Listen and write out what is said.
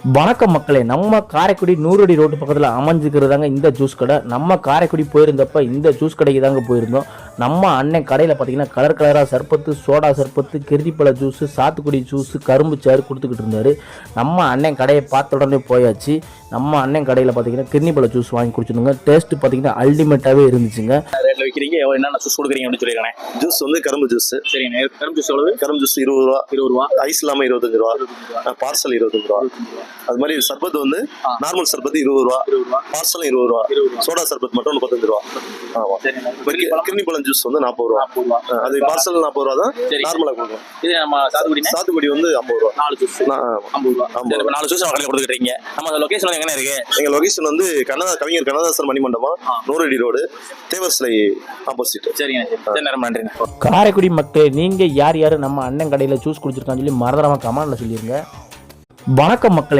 வணக்கம் மக்களே, நம்ம காரைக்குடி 100 அடி ரோட்டு பக்கத்தில் அமைஞ்சிக்கிறதாங்க இந்த ஜூஸ் கடை. நம்ம காரைக்குடி போயிருந்தப்ப இந்த ஜூஸ் கடைக்கு தாங்க போயிருந்தோம். நம்ம அண்ணன் கடையில் பார்த்தீங்கன்னா கலர் கலராக சர்பத்து, சோடா சர்பத்து, கிருதிப்பழ ஜூஸு, சாத்துக்குடி ஜூஸு, கரும்பு சாறு கொடுத்துக்கிட்டு இருந்தார். நம்ம அண்ணன் கடையை பார்த்த உடனே போயாச்சு. நம்ம அண்ணன் கடையில் பார்த்தீங்கன்னா கிருணிப்பழ ஜூஸ் வாங்கி குடிச்சிருந்தோங்க. டேஸ்ட்டு பார்த்தீங்கன்னா அல்டிமேட்டாகவே இருந்துச்சுங்க. ரேட்டில் விற்கிறீங்க, என்னென்ன ஜூஸ் கொடுக்குறீங்க அப்படின்னு சொல்லியிருக்கானே. ஜூஸ் வந்து கரும்பு ஜூஸ். சரிங்க, கரும்பு ஜூஸ் எவ்வளவு? கரும்பு ஜூஸ் 20 ரூபா. 20 ரூபா. ஐஸ் இல்லாமல் 25 ரூபா. பார்சல் 25 ரூபா. அது மாதிரி சர்பத் வந்து நார்மல் சர்பத் 20 ரூபா, பார்சல் 20 ரூபா, சோடா சர்பத் மட்டும் 35 ரூபா. ஆமா, கிருணி பழம் ஜூஸ் வந்து 40 ரூபா. அது பார்சல் 40 ரூபா தான், நார்மலா கொடுக்கும். இது நம்ம சாத்துக்குடி வந்து 50 ரூபா. 4 ஜூஸ் 50 ரூபா. 4 ஜூஸ் நம்ம கடையில் கொடுத்துருக்கீங்க. நம்ம லொகேஷன் எங்க இருக்கு? எங்க லொகேஷன் வந்து கவிஞர் கண்ணதாசன் மணிமண்டபம், 100 அடி ரோடு, தேவர் சிலை ஆப்போசிட். சரிங்க, சரி, நேரம் நன்றிங்க. காரைக்குடி மக்களே, நீங்க யார் யாரு நம்ம அண்ணன் கடையில் ஜூஸ் குடிச்சிருக்கான்னு சொல்லி மறந்துடாம கமெண்ட்ல சொல்லிருங்க. வணக்கம் மக்களே.